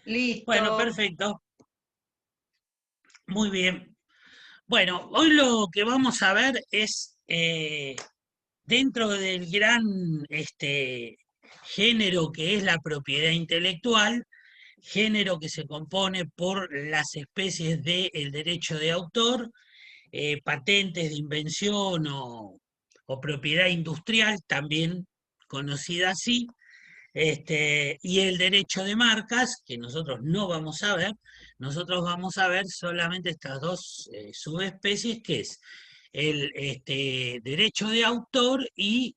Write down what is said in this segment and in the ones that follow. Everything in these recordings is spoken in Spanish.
Bueno, Listo. perfecto. Muy bien. Bueno, hoy lo que vamos a ver es dentro del gran género que es la propiedad intelectual, género que se compone por las especies del derecho de autor, patentes de invención o propiedad industrial, también conocida así, y el derecho de marcas, que nosotros no vamos a ver, nosotros vamos a ver solamente estas dos subespecies, que es el derecho de autor y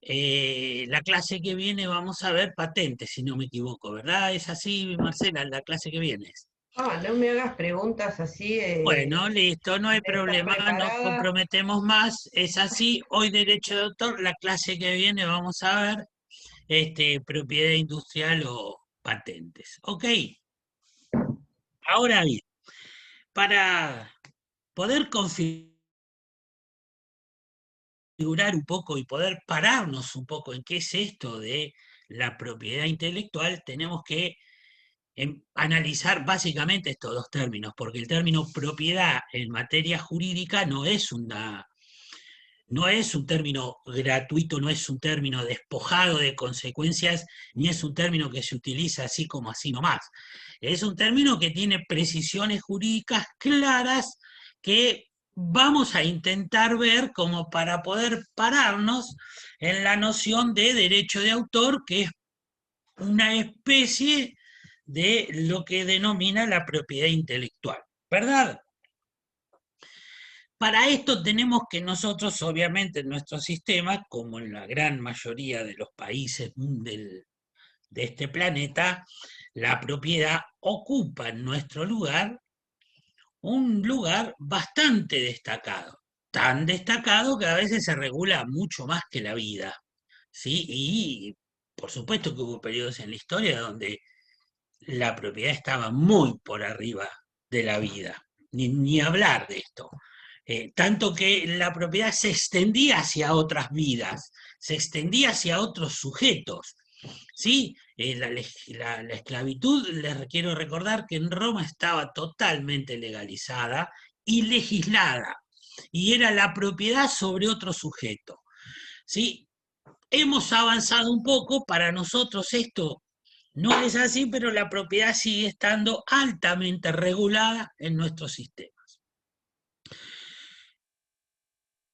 la clase que viene vamos a ver patentes, si no me equivoco, ¿verdad? Es así, Marcela, la clase que viene. No me hagas preguntas así Bueno, listo, no hay sin estar problema, no preparada. comprometemos más, es así. Hoy derecho de autor, la clase que viene vamos a ver propiedad industrial o patentes. Ok, ahora bien, para poder configurar un poco y poder pararnos un poco en qué es esto de la propiedad intelectual, tenemos que analizar básicamente estos dos términos, porque el término propiedad en materia jurídica no es un término gratuito, no es un término despojado de consecuencias, ni es un término que se utiliza así como así nomás. Es un término que tiene precisiones jurídicas claras que vamos a intentar ver como para poder pararnos en la noción de derecho de autor, que es una especie de lo que denomina la propiedad intelectual, ¿verdad? Para esto tenemos que nosotros, obviamente, en nuestro sistema, como en la gran mayoría de los países de este planeta, la propiedad ocupa en nuestro lugar un lugar bastante destacado, tan destacado que a veces se regula mucho más que la vida, ¿sí? Y por supuesto que hubo periodos en la historia donde la propiedad estaba muy por arriba de la vida, ni hablar de esto. Tanto que la propiedad se extendía hacia otras vidas, se extendía hacia otros sujetos. ¿Sí? La esclavitud, les quiero recordar que en Roma estaba totalmente legalizada y legislada, y era la propiedad sobre otro sujeto. ¿Sí? Hemos avanzado un poco, para nosotros esto no es así, pero la propiedad sigue estando altamente regulada en nuestro sistema.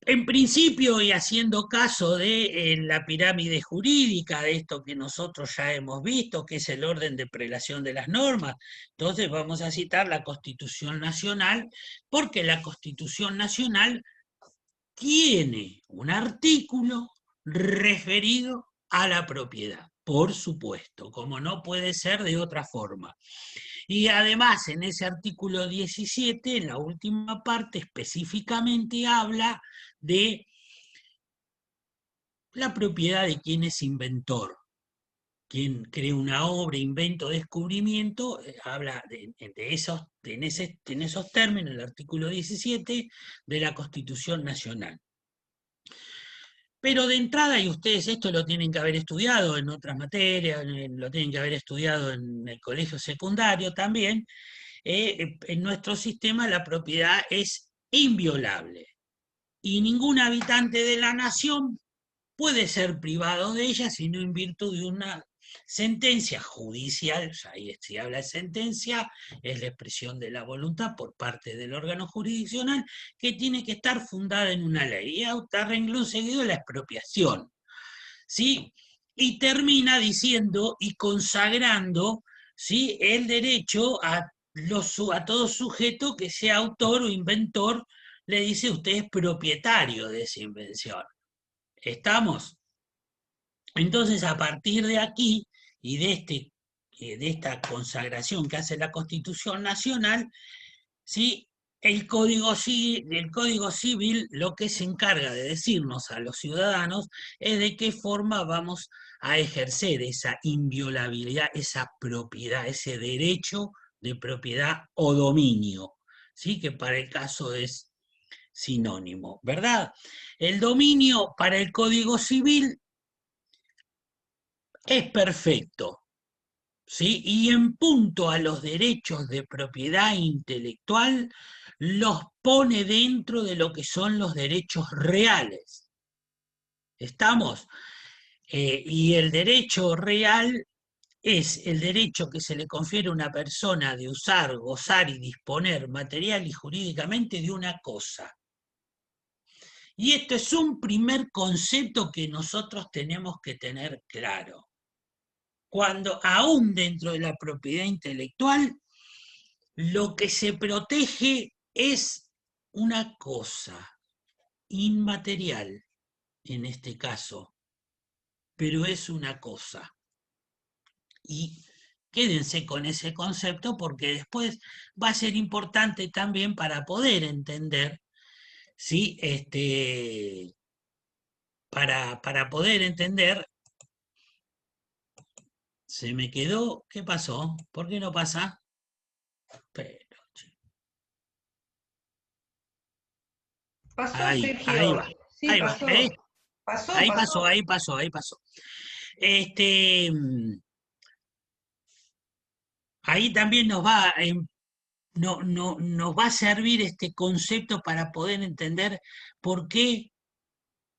En principio, y haciendo caso de la pirámide jurídica, de esto que nosotros ya hemos visto, que es el orden de prelación de las normas, entonces vamos a citar la Constitución Nacional, porque la Constitución Nacional tiene un artículo referido a la propiedad, por supuesto, como no puede ser de otra forma. Y además, en ese artículo 17, en la última parte, específicamente habla de la propiedad de quien es inventor. Quien cree una obra, invento, descubrimiento, habla de esos, en esos términos, el artículo 17 de la Constitución Nacional. Pero de entrada, y ustedes esto lo tienen que haber estudiado en otras materias, lo tienen que haber estudiado en el colegio secundario también, en nuestro sistema la propiedad es inviolable y ningún habitante de la nación puede ser privado de ella sino en virtud de una sentencia judicial. Ahí si habla de sentencia, es la expresión de la voluntad por parte del órgano jurisdiccional que tiene que estar fundada en una ley. Y a renglón seguido la expropiación, ¿sí? Y termina diciendo y consagrando, ¿sí?, el derecho a todo sujeto que sea autor o inventor, le dice usted es propietario de esa invención. ¿Estamos? Entonces, a partir de aquí y de esta consagración que hace la Constitución Nacional, ¿sí?, el Código Civil lo que se encarga de decirnos a los ciudadanos es de qué forma vamos a ejercer esa inviolabilidad, esa propiedad, ese derecho de propiedad o dominio, ¿sí?, que para el caso es sinónimo, ¿verdad? El dominio para el Código Civil es perfecto, ¿sí? Y en punto a los derechos de propiedad intelectual, los pone dentro de lo que son los derechos reales. ¿Estamos? Y el derecho real es el derecho que se le confiere a una persona de usar, gozar y disponer material y jurídicamente de una cosa. Y esto es un primer concepto que nosotros tenemos que tener claro. Cuando aún dentro de la propiedad intelectual, lo que se protege es una cosa inmaterial, en este caso, pero es una cosa. Y quédense con ese concepto porque después va a ser importante también para poder entender, ¿sí? Para poder entender, se me quedó, ¿qué pasó? ¿Por qué no pasa? Pero, Pasó, ahí va, Sergio. Sí, ahí va, ¿eh? pasó. Pasó, Ahí pasó, pasó. ahí pasó, ahí pasó. Este, mm, ahí también nos va a servir este concepto para poder entender por qué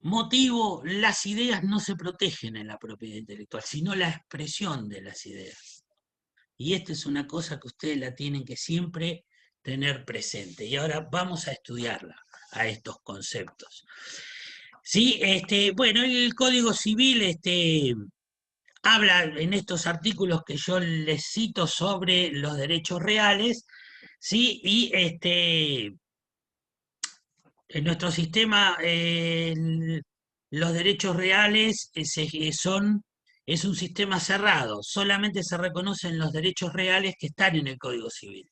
motivo las ideas no se protegen en la propiedad intelectual, sino la expresión de las ideas. Y esta es una cosa que ustedes la tienen que siempre tener presente. Y ahora vamos a estudiarla, a estos conceptos. Sí, bueno, el Código Civil, habla en estos artículos que yo les cito sobre los derechos reales, ¿sí? Y en nuestro sistema los derechos reales es un sistema cerrado, solamente se reconocen los derechos reales que están en el Código Civil,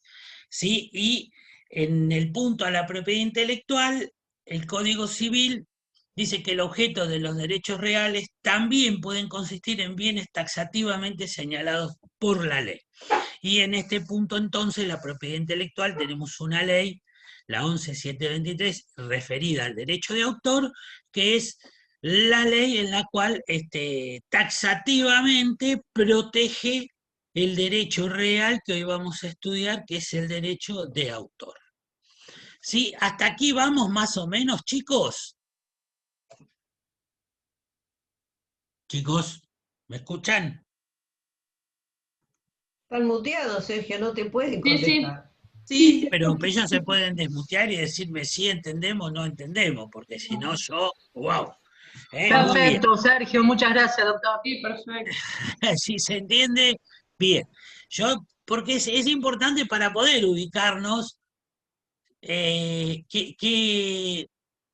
¿sí? Y en el punto a la propiedad intelectual, el Código Civil dice que el objeto de los derechos reales también pueden consistir en bienes taxativamente señalados por la ley. Y en este punto entonces la propiedad intelectual tenemos una ley, la 11723, referida al derecho de autor, que es la ley en la cual taxativamente protege el derecho real que hoy vamos a estudiar, que es el derecho de autor. ¿Sí? Hasta aquí vamos más o menos, chicos. Chicos, ¿me escuchan? Están muteados, Sergio, no te pueden Sí, sí, contestar. Sí, pero ellos se pueden desmutear y decirme si entendemos o no entendemos, porque si no yo, wow. Muy bien. perfecto, Sergio, muchas gracias, doctor. Sí, perfecto. Si se entiende, bien. Porque es importante para poder ubicarnos qué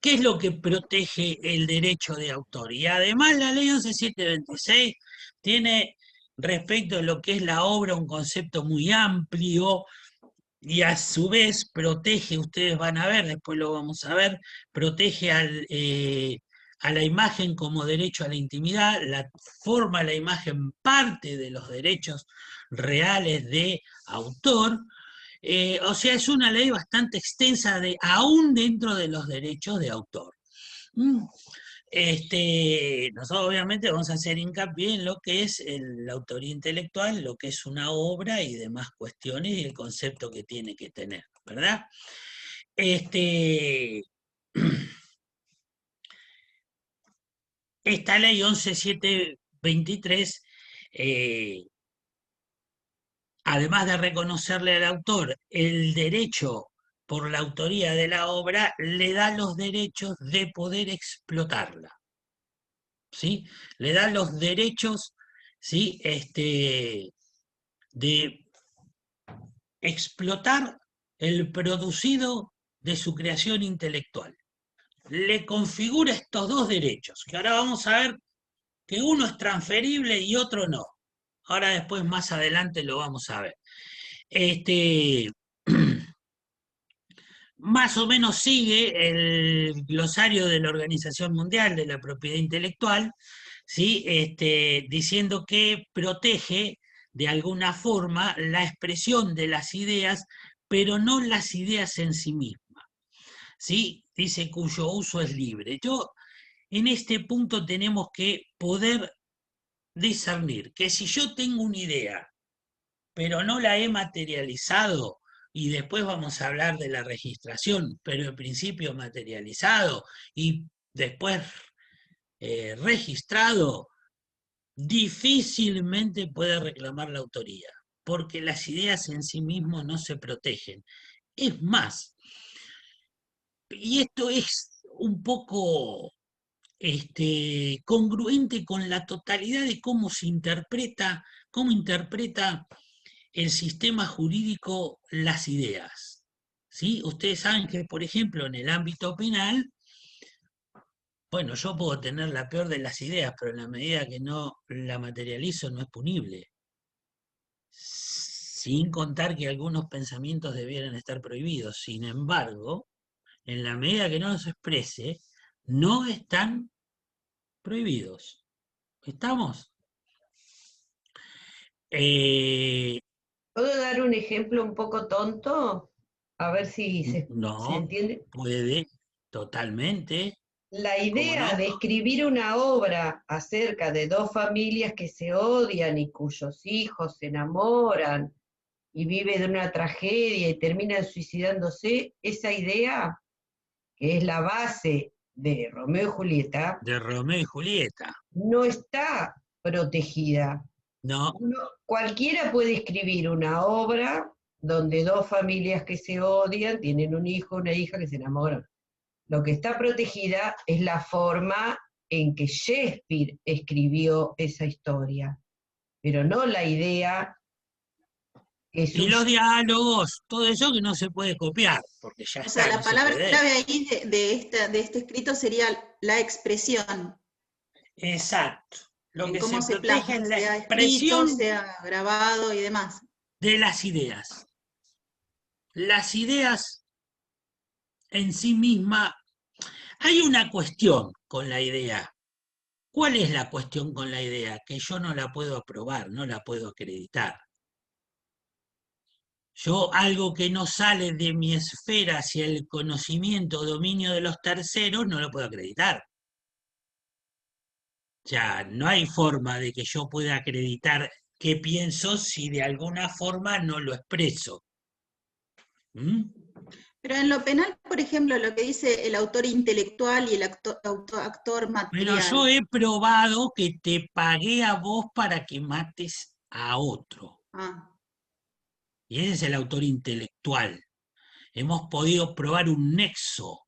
es lo que protege el derecho de autor. Y además la ley 11726 tiene respecto a lo que es la obra un concepto muy amplio y a su vez protege, ustedes van a ver, después lo vamos a ver, protege a la imagen como derecho a la intimidad, forma la imagen parte de los derechos reales de autor. O sea, es una ley bastante extensa aún dentro de los derechos de autor. Mm. Nosotros obviamente vamos a hacer hincapié en lo que es la autoría intelectual, lo que es una obra y demás cuestiones y el concepto que tiene que tener, ¿verdad? Esta ley 11723, además de reconocerle al autor el derecho por la autoría de la obra, le da los derechos de poder explotarla. ¿Sí? Le da los derechos, ¿sí? De explotar el producido de su creación intelectual. Le configura estos dos derechos, que ahora vamos a ver que uno es transferible y otro no. Ahora después, más adelante, lo vamos a ver. Más o menos sigue el glosario de la Organización Mundial de la Propiedad Intelectual, ¿sí? Diciendo que protege de alguna forma la expresión de las ideas, pero no las ideas en sí mismas, ¿sí? Dice cuyo uso es libre. En este punto tenemos que poder discernir que si yo tengo una idea pero no la he materializado, y después vamos a hablar de la registración, pero en principio materializado y después registrado, difícilmente puede reclamar la autoría, porque las ideas en sí mismas no se protegen. Es más, y esto es un poco congruente con la totalidad de cómo interpreta el sistema jurídico las ideas. ¿Sí? Ustedes saben que, por ejemplo, en el ámbito penal, bueno, yo puedo tener la peor de las ideas, pero en la medida que no la materializo no es punible. Sin contar que algunos pensamientos debieran estar prohibidos. Sin embargo, en la medida que no los exprese, no están prohibidos. ¿Estamos? Eh, ¿Puedo dar un ejemplo un poco tonto? A ver si se no, entiende. puede, totalmente, La ¿cómo idea no? de escribir una obra acerca de dos familias que se odian y cuyos hijos se enamoran y viven de una tragedia y terminan suicidándose, esa idea, que es la base de Romeo y Julieta, De Romeo y Julieta. no está protegida. No, Cualquiera puede escribir una obra donde dos familias que se odian tienen un hijo, una hija que se enamoran. Lo que está protegida es la forma en que Shakespeare escribió esa historia, pero no la idea que y los sus... diálogos, todo eso que no se puede copiar, porque ya O sea, está, la no se palabra puede. clave ahí de este escrito sería la expresión, Exacto. Lo en que se cómo se protege plasma, es la sea escrito, expresión sea grabado y demás. de las ideas. Las ideas en sí misma, hay una cuestión con la idea. ¿Cuál es la cuestión con la idea? Que yo no la puedo aprobar, no la puedo acreditar. Yo algo que no sale de mi esfera hacia el conocimiento o dominio de los terceros, no lo puedo acreditar. O sea, no hay forma de que yo pueda acreditar qué pienso si de alguna forma no lo expreso. ¿Mm? Pero en lo penal, por ejemplo, lo que dice el autor intelectual y el actor Pero yo material. he probado que te pagué a vos para que mates a otro. Ah, Y ese es el autor intelectual. Hemos podido probar un nexo.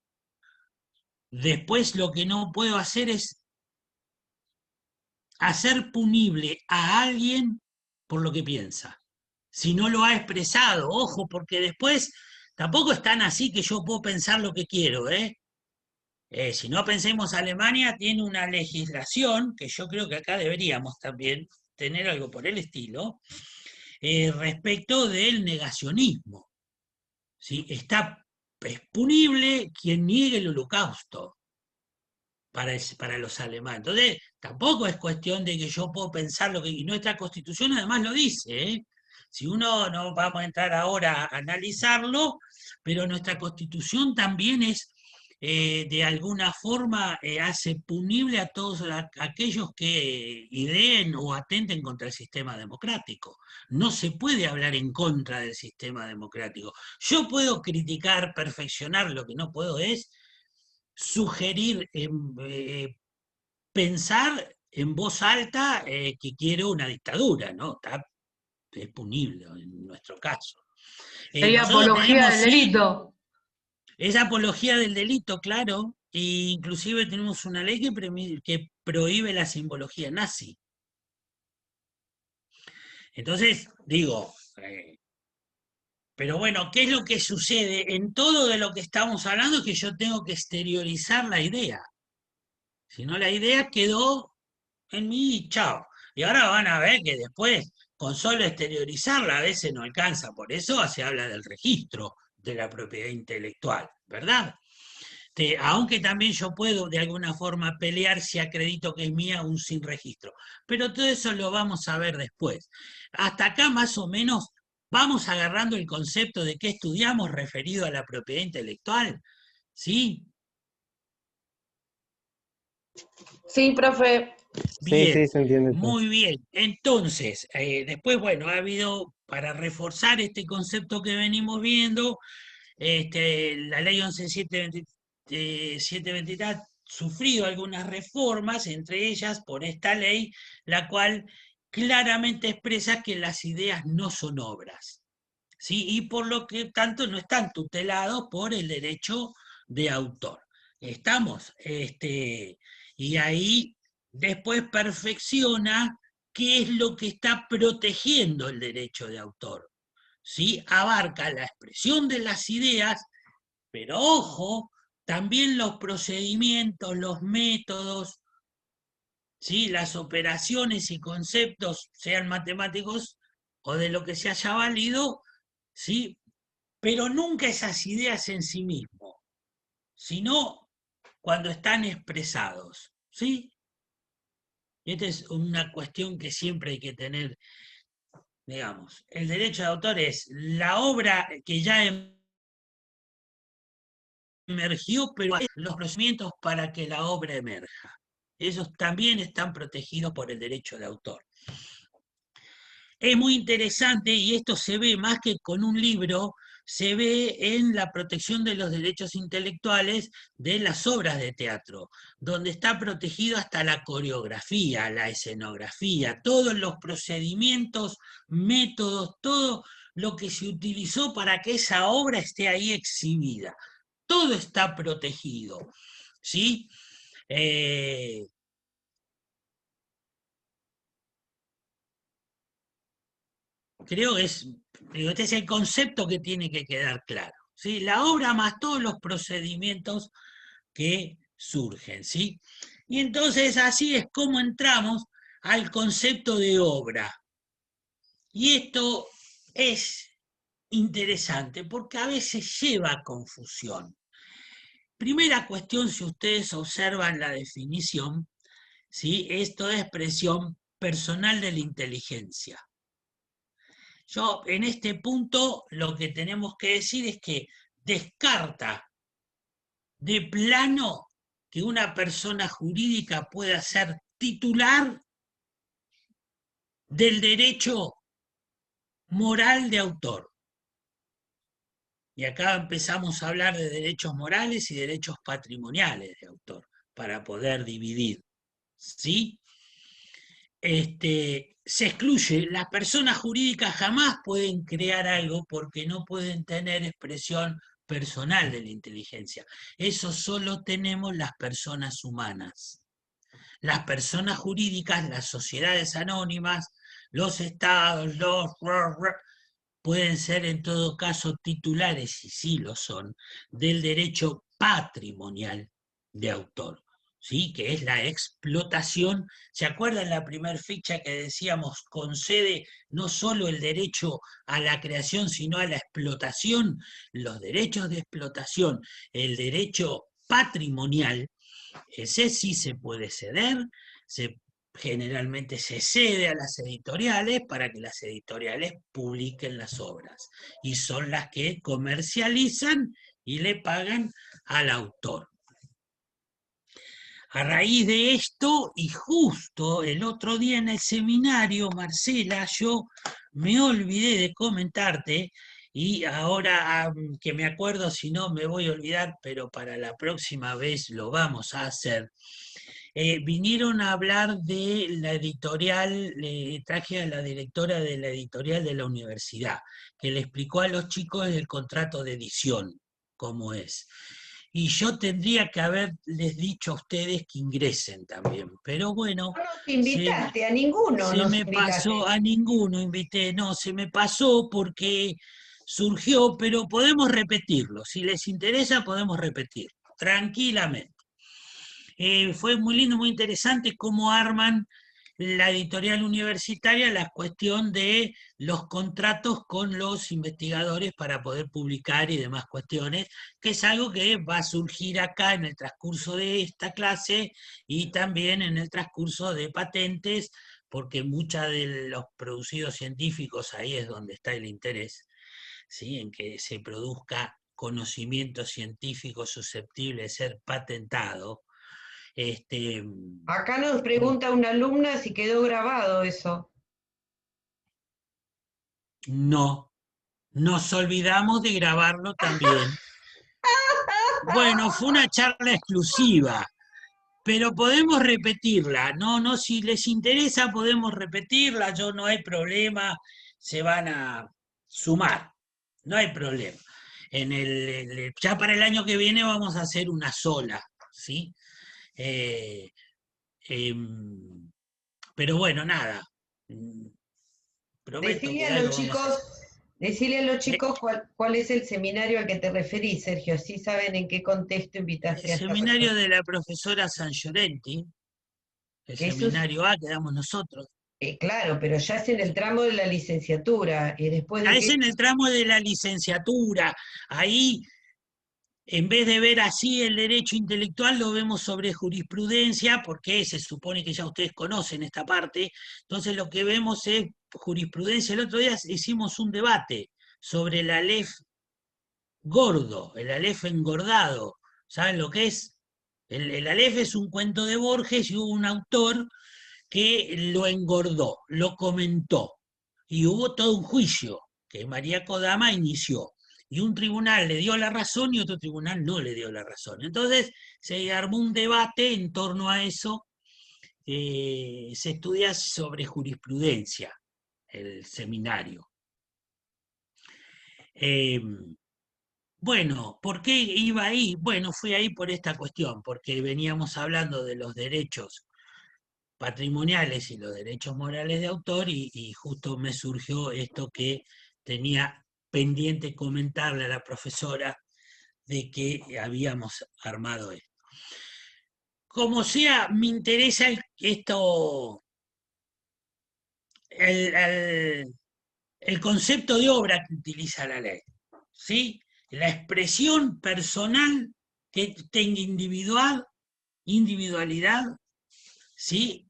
Después lo que no puedo hacer es hacer punible a alguien por lo que piensa. Si no lo ha expresado, ojo, porque después tampoco es tan así que yo puedo pensar lo que quiero, ¿eh? Si no pensemos, Alemania tiene una legislación, que yo creo que acá deberíamos también tener algo por el estilo, respecto del negacionismo. ¿Sí? Es punible quien niegue el holocausto para los alemanes. Entonces, tampoco es cuestión de que yo puedo pensar lo que... Y nuestra constitución además lo dice, ¿eh? Si uno, no vamos a entrar ahora a analizarlo, pero nuestra constitución también es, de alguna forma, hace punible a todos aquellos que ideen o atenten contra el sistema democrático. No se puede hablar en contra del sistema democrático. Yo puedo criticar, perfeccionar, lo que no puedo es sugerir, pensar en voz alta que quiero una dictadura, ¿no? Es punible en nuestro caso. Sería Nosotros apología tenemos, del sí, delito. esa apología del delito, claro, e inclusive tenemos una ley que prohíbe la simbología nazi. Entonces, digo, pero bueno, ¿qué es lo que sucede? En todo de lo que estamos hablando es que yo tengo que exteriorizar la idea. Si no, la idea quedó en mí y chao. Y ahora van a ver que después, con solo exteriorizarla, a veces no alcanza. Por eso se habla del registro de la propiedad intelectual, ¿verdad? Aunque también yo puedo de alguna forma pelear si acredito que es mía un sin registro. Pero todo eso lo vamos a ver después. Hasta acá más o menos vamos agarrando el concepto de qué estudiamos referido a la propiedad intelectual. ¿Sí? Sí, profe. Sí, Bien, sí, se entiende todo. muy bien. Entonces, después, bueno, ha habido, para reforzar este concepto que venimos viendo, la ley 11.723 ha sufrido algunas reformas, entre ellas por esta ley, la cual claramente expresa que las ideas no son obras, ¿sí? Y por lo que tanto no están tutelados por el derecho de autor. ¿Estamos? Y ahí después perfecciona qué es lo que está protegiendo el derecho de autor. ¿Sí? Abarca la expresión de las ideas, pero ojo, también los procedimientos, los métodos, ¿sí? Las operaciones y conceptos, sean matemáticos o de lo que se haya valido, ¿sí? Pero nunca esas ideas en sí mismo, sino cuando están expresados, ¿sí? Esta es una cuestión que siempre hay que tener, digamos. El derecho de autor es la obra que ya emergió, pero hay los procedimientos para que la obra emerja. Esos también están protegidos por el derecho de autor. Es muy interesante y esto se ve más que con un libro, se ve en la protección de los derechos intelectuales de las obras de teatro, donde está protegido hasta la coreografía, la escenografía, todos los procedimientos, métodos, todo lo que se utilizó para que esa obra esté ahí exhibida. Todo está protegido, ¿sí? Creo que digo, este es el concepto que tiene que quedar claro, ¿sí? La obra más todos los procedimientos que surgen, ¿sí? Y entonces así es como entramos al concepto de obra. Y esto es interesante porque a veces lleva a confusión. Primera cuestión, si ustedes observan la definición, ¿sí? Esto es expresión personal de la inteligencia. Yo en este punto lo que tenemos que decir es que descarta de plano que una persona jurídica pueda ser titular del derecho moral de autor. Y acá empezamos a hablar de derechos morales y derechos patrimoniales de autor para poder dividir, ¿sí? Se excluye, las personas jurídicas jamás pueden crear algo porque no pueden tener expresión personal de la inteligencia. Eso solo tenemos las personas humanas. Las personas jurídicas, las sociedades anónimas, los estados, pueden ser en todo caso titulares, y sí lo son, del derecho patrimonial de autor. ¿Sí? Que es la explotación. ¿Se acuerdan la primera ficha que decíamos concede no solo el derecho a la creación, sino a la explotación? Los derechos de explotación, el derecho patrimonial, ese sí se puede ceder, generalmente se cede a las editoriales para que las editoriales publiquen las obras y son las que comercializan y le pagan al autor. A raíz de esto, y justo el otro día en el seminario, Marcela, yo me olvidé de comentarte, y ahora que me acuerdo, si no me voy a olvidar, pero para la próxima vez lo vamos a hacer. Vinieron a hablar de la editorial, le traje a la directora de la editorial de la universidad, que le explicó a los chicos el contrato de edición, cómo es. Y yo tendría que haberles dicho a ustedes que ingresen también, pero bueno, No nos se, invitaste, a ninguno se nos me pasó, invitaste. a ninguno invité, no, se me pasó porque surgió, pero podemos repetirlo, si les interesa podemos repetirlo, tranquilamente. Fue muy lindo, muy interesante cómo arman la editorial universitaria la cuestión de los contratos con los investigadores para poder publicar y demás cuestiones, que es algo que va a surgir acá en el transcurso de esta clase y también en el transcurso de patentes, porque muchos de los producidos científicos ahí es donde está el interés, ¿sí? En que se produzca conocimiento científico susceptible de ser patentado. Acá nos pregunta una alumna si quedó grabado eso. No, nos olvidamos de grabarlo también. Bueno, fue una charla exclusiva, pero podemos repetirla. No, si les interesa podemos repetirla, yo no hay problema, se van a sumar, no hay problema. Ya para el año que viene vamos a hacer una sola, ¿sí? Eh, em, pero bueno, nada. Prometo Decile que a algo los vamos a hacer. decile a los Eh, chicos cuál es el seminario al que te referís, Sergio, así saben en qué contexto El invitaste a esta seminario persona. de la profesora San Llorenti, el Que eso es, seminario A que damos nosotros. claro, pero ya es en el tramo de la licenciatura, y después Ya de es que... en el tramo de la licenciatura. Ahí, en vez de ver así el derecho intelectual, lo vemos sobre jurisprudencia, porque se supone que ya ustedes conocen esta parte. Entonces lo que vemos es jurisprudencia. El otro día hicimos un debate sobre el alef gordo, el alef engordado. ¿Saben lo que es? El alef es un cuento de Borges y hubo un autor que lo engordó, lo comentó. Y hubo todo un juicio que María Kodama inició. Y un tribunal le dio la razón y otro tribunal no le dio la razón. Entonces se armó un debate en torno a eso. Se estudia sobre jurisprudencia, el seminario. Eh, bueno, ¿por qué iba ahí? Bueno, fui ahí por esta cuestión, porque veníamos hablando de los derechos patrimoniales y los derechos morales de autor y justo me surgió esto que tenía pendiente comentarle a la profesora de que habíamos armado esto. Como sea, me interesa esto, el concepto de obra que utiliza la ley, ¿sí? La expresión personal que tenga individualidad, ¿sí?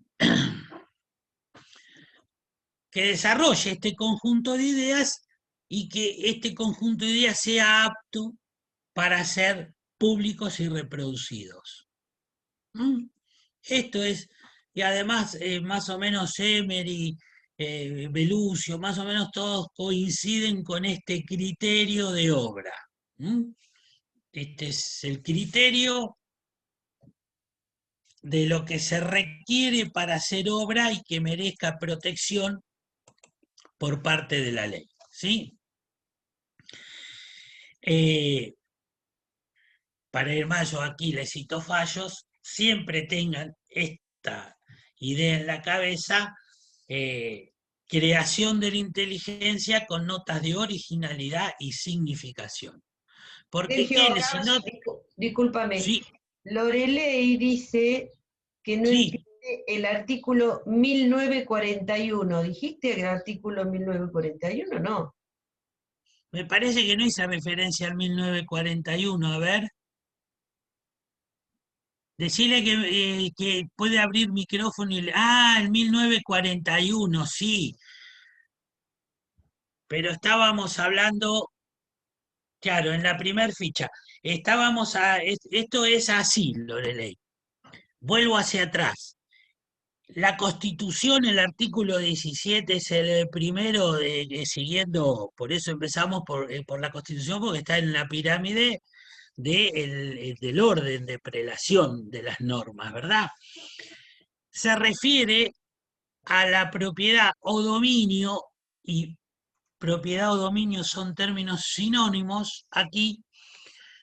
Que desarrolle este conjunto de ideas y que este conjunto de ideas sea apto para ser públicos y reproducidos. ¿Mm? Esto es, y además más o menos Emery, Belucio, más o menos todos coinciden con este criterio de obra. ¿Mm? Este es el criterio de lo que se requiere para hacer obra y que merezca protección por parte de la ley. ¿Sí? Para ir más, yo aquí les cito fallos, siempre tengan esta idea en la cabeza, creación de la inteligencia con notas de originalidad y significación. Porque Sergio, ¿qué? acá, Si no, discúlpame, sí, Lorelei dice que no sí, entiende el artículo 1941. ¿Dijiste el artículo 1941? No. me parece que no hice referencia al 1941, a ver. Decirle que puede abrir micrófono y... Ah, el 1941, sí. Pero estábamos hablando, claro, en la primer ficha. Esto es así, Loreley. Vuelvo hacia atrás. La Constitución, el artículo 17, es el primero siguiendo, por eso empezamos por la Constitución, porque está en la pirámide del orden de prelación de las normas, ¿verdad? Se refiere a la propiedad o dominio, y propiedad o dominio son términos sinónimos aquí.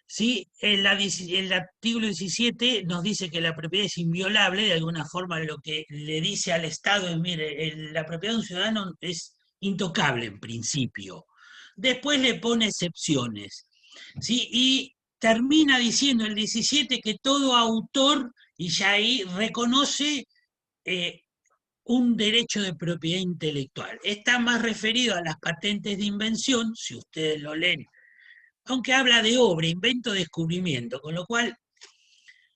¿Sí? El artículo 17 nos dice que la propiedad es inviolable, de alguna forma lo que le dice al Estado es, mire, la propiedad de un ciudadano es intocable en principio. Después le pone excepciones, ¿sí? Y termina diciendo el 17 que todo autor, y ya ahí reconoce eh, un derecho de propiedad intelectual. Está más referido a las patentes de invención, si ustedes lo leen, aunque habla de obra, invento, descubrimiento, con lo cual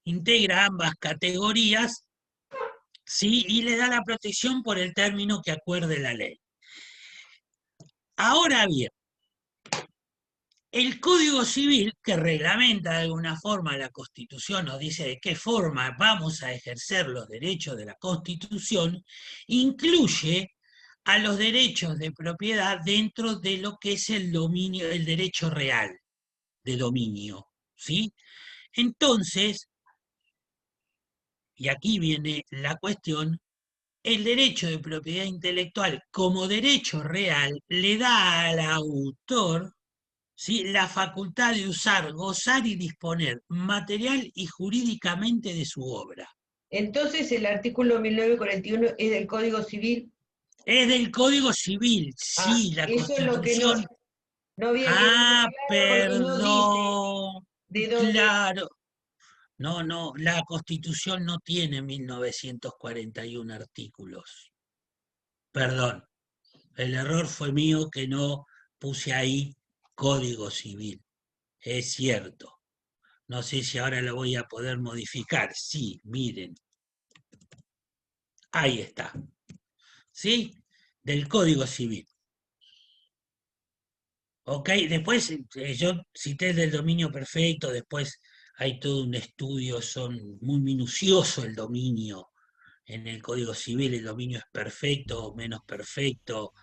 integra ambas categorías, ¿sí? Y le da la protección por el término que acuerde la ley. Ahora bien, El Código Civil, que reglamenta de alguna forma la Constitución, nos dice de qué forma vamos a ejercer los derechos de la Constitución, incluye a los derechos de propiedad dentro de lo que es el dominio, el derecho real de dominio, ¿sí? Entonces, y aquí viene la cuestión, el derecho de propiedad intelectual como derecho real le da al autor, ¿sí?, la facultad de usar, gozar y disponer material y jurídicamente de su obra. Entonces el artículo 1941 es del Código Civil. Es del Código Civil, Ah, sí, la eso es lo que no, Constitución. no había quedado Ah, claro porque no dice perdón, de dónde. claro. No, no, la Constitución no tiene 1941 artículos. Perdón, el error fue mío que no puse ahí Código Civil. Es cierto. No sé si ahora lo voy a poder modificar. Sí, miren. Ahí está. ¿Sí? Del Código Civil. ¿Ok? Después yo cité el del dominio perfecto, después hay todo un estudio, son muy minucioso el dominio en el Código Civil, el dominio es perfecto o menos perfecto,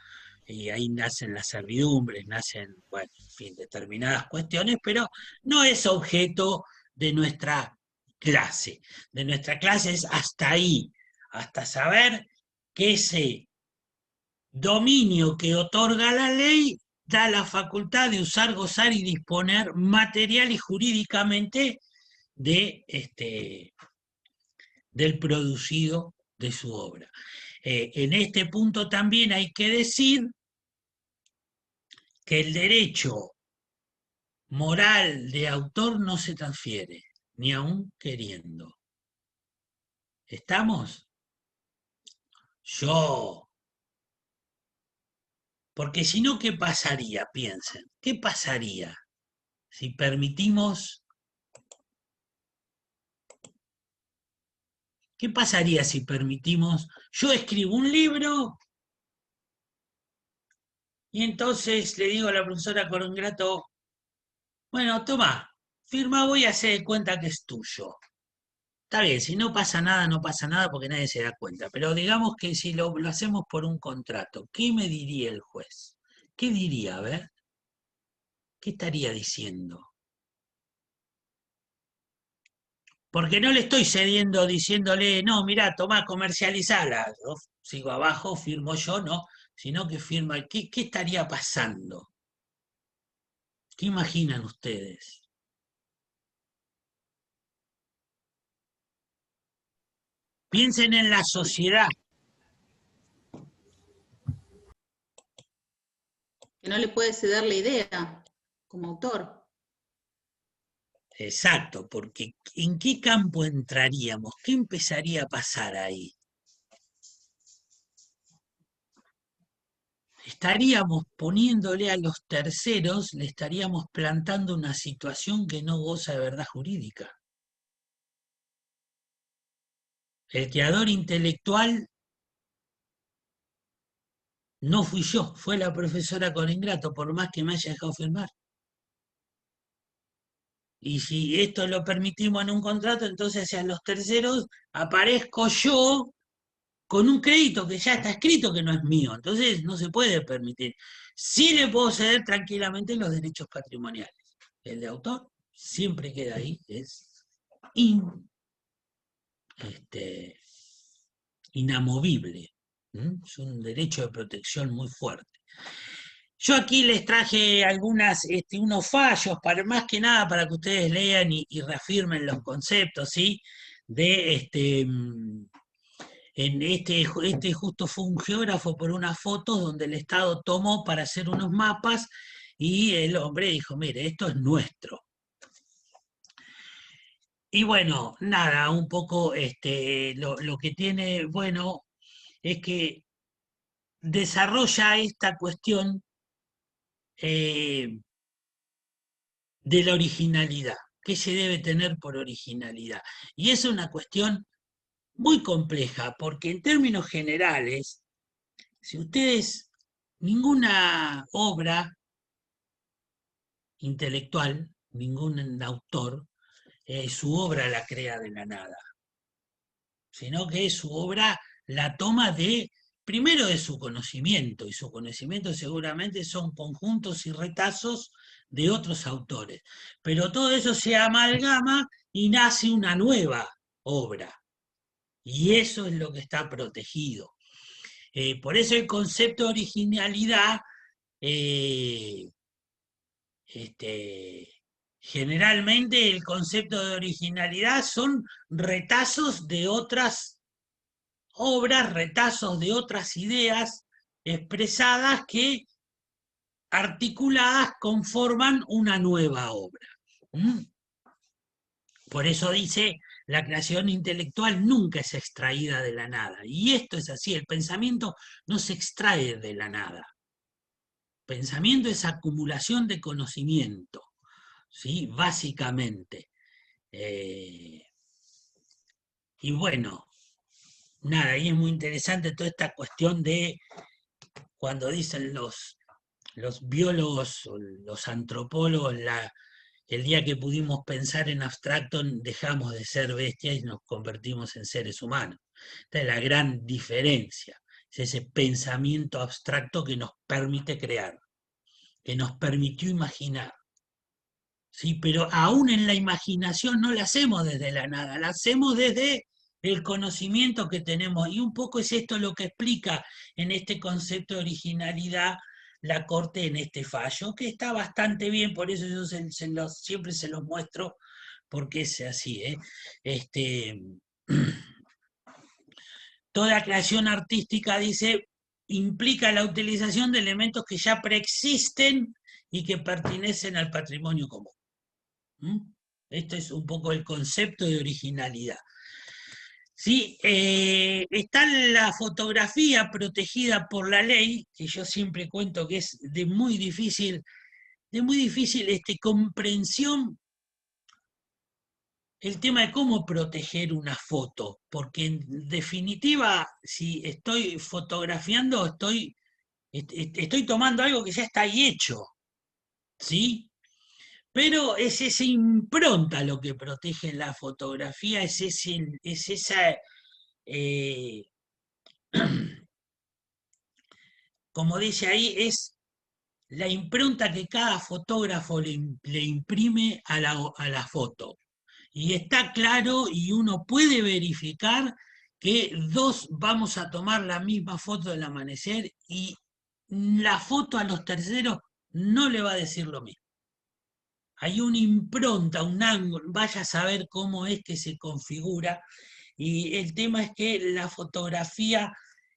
y ahí nacen las servidumbres, nacen, bueno, en fin, determinadas cuestiones, pero no es objeto de nuestra clase. De nuestra clase es hasta ahí, hasta saber que ese dominio que otorga la ley da la facultad de usar, gozar y disponer material y jurídicamente del producido de su obra. En este punto también hay que decir que el derecho moral de autor no se transfiere, ni aun queriendo. ¿Estamos? Yo. Porque si no, ¿qué pasaría? Piensen. ¿Qué pasaría si permitimos... ¿Qué pasaría si permitimos... Yo escribo un libro y entonces le digo a la profesora Corongrato, bueno, toma, firma, voy a hacer de cuenta que es tuyo. Está bien, si no pasa nada, no pasa nada porque nadie se da cuenta. Pero digamos que si lo hacemos por un contrato, ¿qué me diría el juez? ¿Qué diría? A ver, ¿qué estaría diciendo? Porque no le estoy cediendo diciéndole, no, mira, tomá, comercializala. Yo sigo abajo, firmo yo, no, sino que firma. ¿Qué estaría pasando? ¿Qué imaginan ustedes? Piensen en la sociedad. Que no le puede ceder la idea como autor. Exacto, porque ¿en qué campo entraríamos? ¿Qué empezaría a pasar ahí? Estaríamos poniéndole a los terceros, le estaríamos plantando una situación que no goza de verdad jurídica. El creador intelectual no fui yo, fue la profesora Coringrato, por más que me haya dejado firmar. Y si esto lo permitimos en un contrato, entonces hacia los terceros aparezco yo con un crédito que ya está escrito que no es mío. Entonces no se puede permitir. Sí le puedo ceder tranquilamente los derechos patrimoniales. El de autor siempre queda ahí, es inamovible. Es un derecho de protección muy fuerte. Yo aquí les traje unos fallos, más que nada para que ustedes lean y reafirmen los conceptos, ¿sí? Este justo fue un geógrafo por unas fotos donde el Estado tomó para hacer unos mapas y el hombre dijo, mire, esto es nuestro. Y bueno, nada, un poco lo que tiene bueno es que desarrolla esta cuestión de la originalidad. ¿Qué se debe tener por originalidad? Y es una cuestión muy compleja, porque en términos generales, si ustedes, ninguna obra intelectual, ningún autor, su obra la crea de la nada, sino que su obra la toma primero de su conocimiento, y su conocimiento seguramente son conjuntos y retazos de otros autores, pero todo eso se amalgama y nace una nueva obra, y eso es lo que está protegido. Por eso el concepto de originalidad, generalmente el concepto de originalidad son retazos de otras obras, retazos de otras ideas expresadas que articuladas conforman una nueva obra. Por eso dice, la creación intelectual nunca es extraída de la nada. Y esto es así, el pensamiento no se extrae de la nada. Pensamiento es acumulación de conocimiento, ¿sí? Básicamente. Y bueno, nada, y es muy interesante toda esta cuestión de cuando dicen los biólogos, los antropólogos, el día que pudimos pensar en abstracto dejamos de ser bestias y nos convertimos en seres humanos. Esta es la gran diferencia, es ese pensamiento abstracto que nos permite crear, que nos permitió imaginar. ¿Sí? Pero aún en la imaginación no la hacemos desde la nada, la hacemos desde el conocimiento que tenemos. Y un poco es esto lo que explica en este concepto de originalidad la Corte en este fallo, que está bastante bien, por eso yo siempre se los muestro, porque es así. Toda creación artística, dice, implica la utilización de elementos que ya preexisten y que pertenecen al patrimonio común. Este es un poco el concepto de originalidad. Sí, está la fotografía protegida por la ley, que yo siempre cuento que es de muy difícil comprensión, el tema de cómo proteger una foto, porque en definitiva, si estoy fotografiando, estoy tomando algo que ya está ahí hecho, ¿sí? Pero es esa impronta lo que protege la fotografía, es esa, como dice ahí, es la impronta que cada fotógrafo le imprime a la foto. Y está claro y uno puede verificar que dos vamos a tomar la misma foto del amanecer y la foto a los terceros no le va a decir lo mismo. Hay una impronta, un ángulo, vaya a saber cómo es que se configura, y el tema es que la fotografía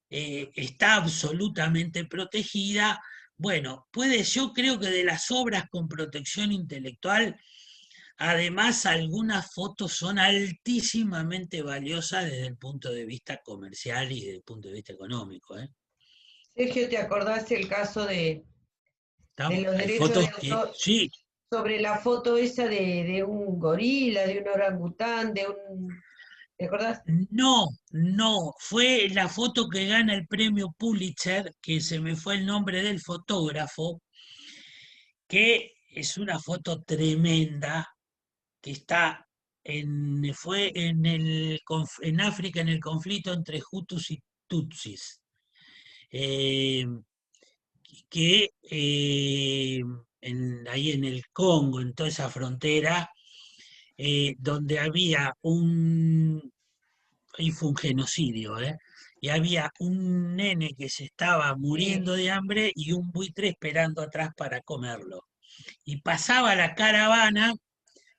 está absolutamente protegida. Bueno, yo creo que de las obras con protección intelectual, además algunas fotos son altísimamente valiosas desde el punto de vista comercial y desde el punto de vista económico. Sergio, ¿te acordás el caso de los Hay derechos de fotos que, autor sí. sobre la foto esa de un gorila, de un orangután, ¿te acordás? No, fue la foto que gana el premio Pulitzer, que se me fue el nombre del fotógrafo, que es una foto tremenda, que fue en África en el conflicto entre Hutus y Tutsis, eh, que ahí en el Congo, en toda esa frontera, donde había y fue un genocidio, y había un nene que se estaba muriendo de hambre y un buitre esperando atrás para comerlo. Y pasaba la caravana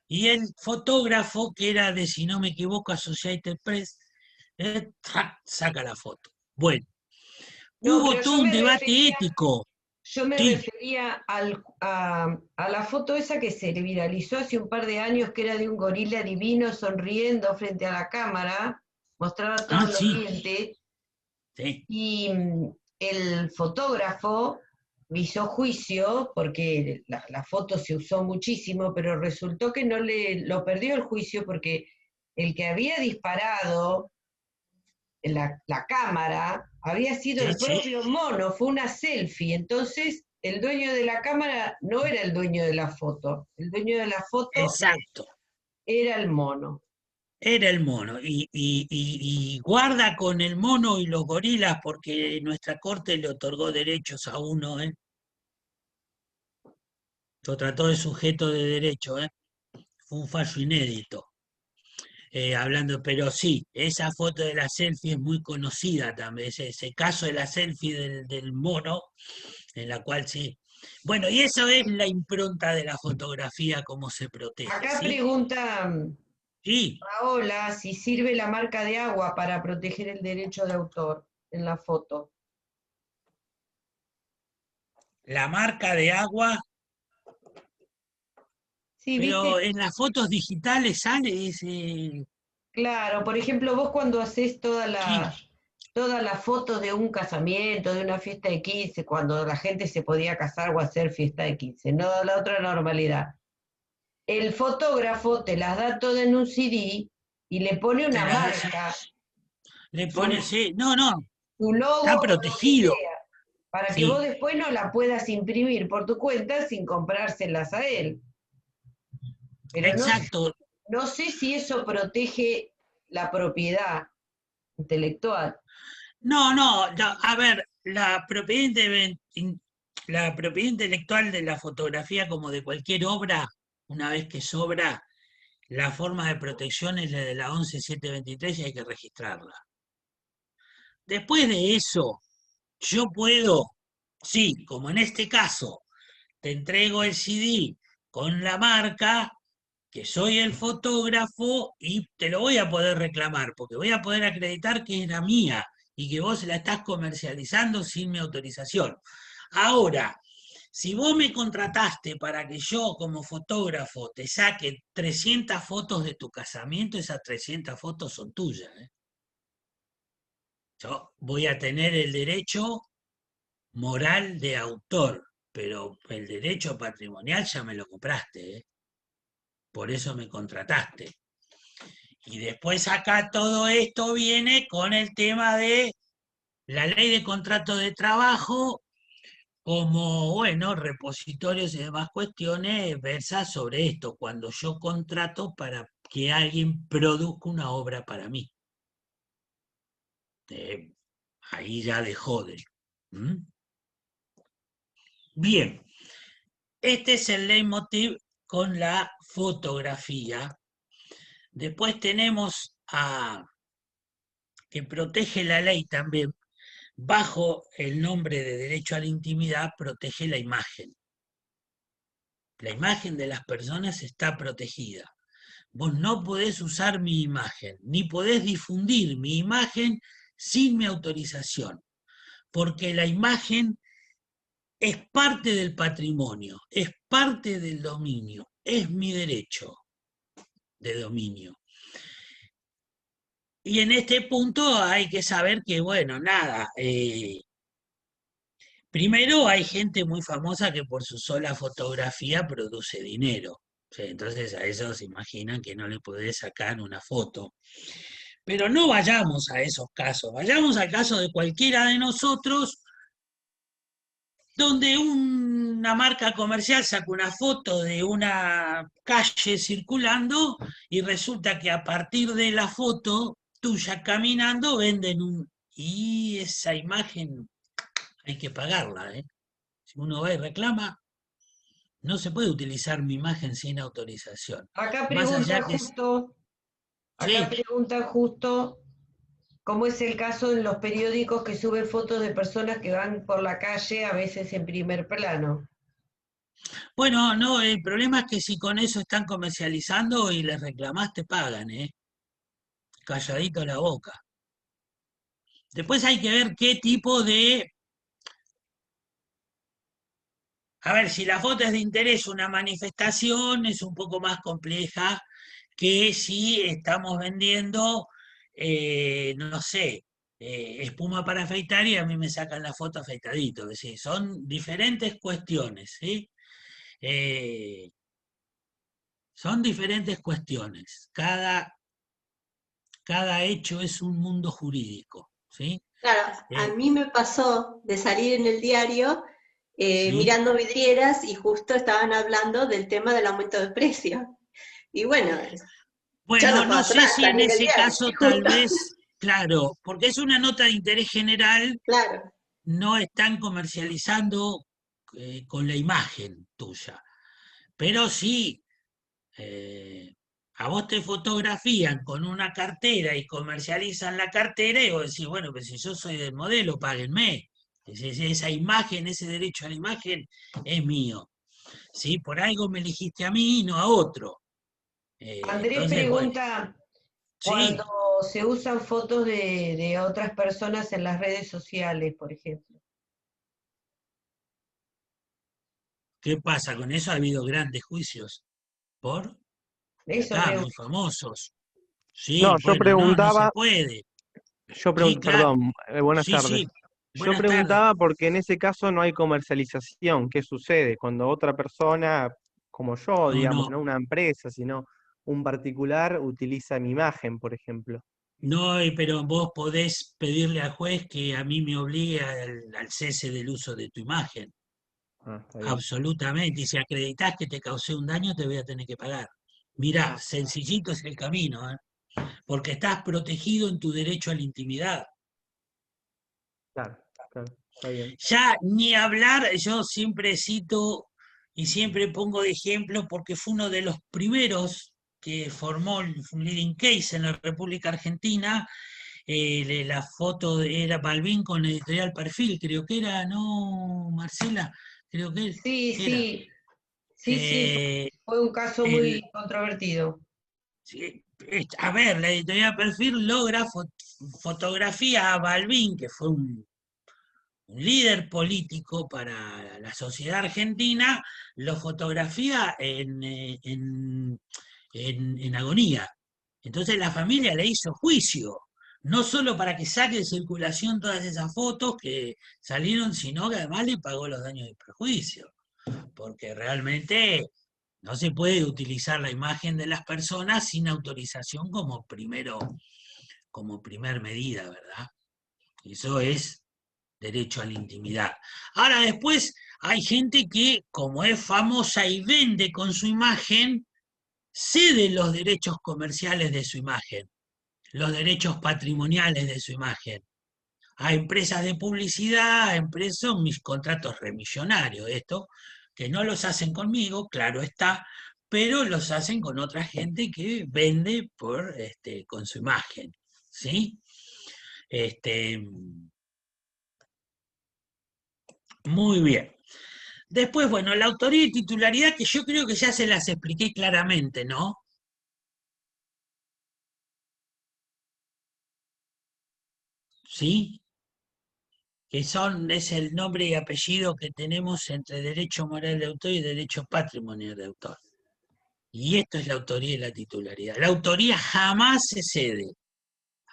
y el fotógrafo, que era de, si no me equivoco, Associated Press, saca la foto. Bueno, No, hubo pero todo un debate ético. yo me Sí, refería a la foto esa que se viralizó hace un par de años, que era de un gorila divino sonriendo frente a la cámara, mostraba todos los sí, dientes, sí, y el fotógrafo hizo juicio, porque la foto se usó muchísimo, pero resultó que lo perdió el juicio porque el que había disparado la cámara había sido sí, el sí, propio mono, fue una selfie, entonces el dueño de la cámara no era el dueño de la foto. El dueño de la foto Exacto. era el mono. Era el mono. Y guarda con el mono y los gorilas, porque nuestra corte le otorgó derechos a uno, ¿eh? Lo trató de sujeto de derecho, ¿eh? Fue un fallo inédito. Hablando, pero sí, esa foto de la selfie es muy conocida también, ese caso de la selfie del mono, en la cual sí. Bueno, y eso es la impronta de la fotografía, cómo se protege, Acá ¿sí? pregunta Sí, Paola si sirve la marca de agua para proteger el derecho de autor en la foto. la marca de agua, Sí, pero viste, en las fotos digitales sale claro, por ejemplo, vos cuando haces sí, todas las fotos de un casamiento, de una fiesta de 15, cuando la gente se podía casar o hacer fiesta de 15, no la otra normalidad. El fotógrafo te las da todas en un CD y le pone te una las da, sí. marca, Le su, pone, sí, no, no, su logo está o lo que protegido, sea, para que vos sí, después no la puedas imprimir por tu cuenta sin comprárselas a él. Pero no, exacto. no sé si eso protege la propiedad intelectual. No, no, a ver, la propiedad intelectual de la fotografía, como de cualquier obra, una vez que sobra, la forma de protección es la de la 11723 y hay que registrarla. Después de eso, yo puedo, sí, como en este caso, te entrego el CD con la marca, que soy el fotógrafo y te lo voy a poder reclamar, porque voy a poder acreditar que era mía y que vos la estás comercializando sin mi autorización. Ahora, si vos me contrataste para que yo como fotógrafo te saque 300 fotos de tu casamiento, esas 300 fotos son tuyas, ¿eh? Yo voy a tener el derecho moral de autor, pero el derecho patrimonial ya me lo compraste, ¿eh? Por eso me contrataste. Y después acá todo esto viene con el tema de la ley de contrato de trabajo, como, bueno, repositorios y demás cuestiones versa sobre esto, cuando yo contrato para que alguien produzca una obra para mí. Eh, Ahí ya dejó de. ¿Mm? Bien, este es el leitmotiv con la fotografía. Después tenemos a que protege la ley también bajo el nombre de derecho a la intimidad, protege la imagen. La imagen de las personas está protegida. Vos no podés usar mi imagen, ni podés difundir mi imagen sin mi autorización, porque la imagen es parte del patrimonio, es parte del dominio, es mi derecho de dominio. Y en este punto hay que saber que, bueno, nada, primero hay gente muy famosa que por su sola fotografía produce dinero. Sí, entonces a eso se imaginan que no le podés sacar una foto. Pero no vayamos a esos casos, vayamos al caso de cualquiera de nosotros donde una marca comercial saca una foto de una calle circulando y resulta que a partir de la foto tuya caminando venden un... Y esa imagen hay que pagarla, ¿eh? Si uno va y reclama, no se puede utilizar mi imagen sin autorización. Acá Más pregunta allá que... justo, acá Sí, pregunta justo cómo es el caso en los periódicos que suben fotos de personas que van por la calle, a veces en primer plano. bueno, no, el problema es que si con eso están comercializando y les reclamás, te pagan, ¿eh? Calladito la boca. Después hay que ver qué tipo de... A ver, si la foto es de interés, una manifestación es un poco más compleja que si estamos vendiendo, no sé, espuma para afeitar y a mí me sacan la foto afeitadito. Es decir, son diferentes cuestiones, ¿sí? Eh, Son diferentes cuestiones. Cada hecho es un mundo jurídico, ¿sí? Claro, a Eh, mí me pasó de salir en el diario Sí. mirando vidrieras y justo estaban hablando del tema del aumento de precios. Y bueno, ya Bueno, no no puedo sé atrás, si en salí del ese diario, caso tal justo. vez, claro, porque es una nota de interés general, Claro, no están comercializando con la imagen tuya, pero sí, a vos te fotografían con una cartera y comercializan la cartera y vos decís, bueno, pues si yo soy del modelo, páguenme. Esa imagen, ese derecho a la imagen es mío. ¿Sí? Por algo me elegiste a mí y no a otro. Andrés Entonces, bueno, pregunta, cuando sí, se usan fotos de otras personas en las redes sociales, por ejemplo. ¿qué pasa con eso? Ha habido grandes juicios por, y Eso acá, muy pregunta. famosos. Sí, No, bueno, no, no se puede. Sí, claro. perdón, buenas Sí, tardes. sí. Yo Buenas tardes. preguntaba porque en ese caso no hay comercialización. ¿Qué sucede? Cuando otra persona, como yo, No, digamos, no. no una empresa, sino un particular, utiliza mi imagen, por ejemplo. No, pero vos podés pedirle al juez que a mí me obligue al cese del uso de tu imagen. Ah, está bien. Absolutamente. Y si acreditás que te causé un daño, te voy a tener que pagar. Mirá, Ah, sencillito es el camino, ¿eh? Porque estás protegido en tu derecho a la intimidad. claro, claro, está bien. Ya ni hablar, yo siempre cito y siempre pongo de ejemplo porque fue uno de los primeros que formó un leading case en la República Argentina. La foto era Balbín con Editorial Perfil, creo que era, ¿no, Marcela? Creo Sí, que era. sí, sí, Eh, fue un caso el, muy controvertido. sí, a ver, la Editorial Perfil logra fotografía a Balbín, que fue un líder político para la sociedad argentina, lo fotografía en agonía. Entonces la familia le hizo juicio, no solo para que saque de circulación todas esas fotos que salieron, sino que además le pagó los daños y perjuicios, porque realmente no se puede utilizar la imagen de las personas sin autorización como primer medida, ¿verdad? Eso es derecho a la intimidad. Ahora después hay gente que, como es famosa y vende con su imagen, cede los derechos comerciales de su imagen, los derechos patrimoniales de su imagen. A empresas de publicidad, a empresas, son mis contratos remillonarios, esto, que no los hacen conmigo, claro está, pero los hacen con otra gente que vende con su imagen. ¿Sí? Este, muy bien. Después, bueno, la autoría y titularidad, que yo creo que ya se las expliqué claramente, ¿no? ¿Sí? Es el nombre y apellido que tenemos entre derecho moral de autor y derecho patrimonial de autor. Y esto es la autoría y la titularidad. La autoría jamás se cede.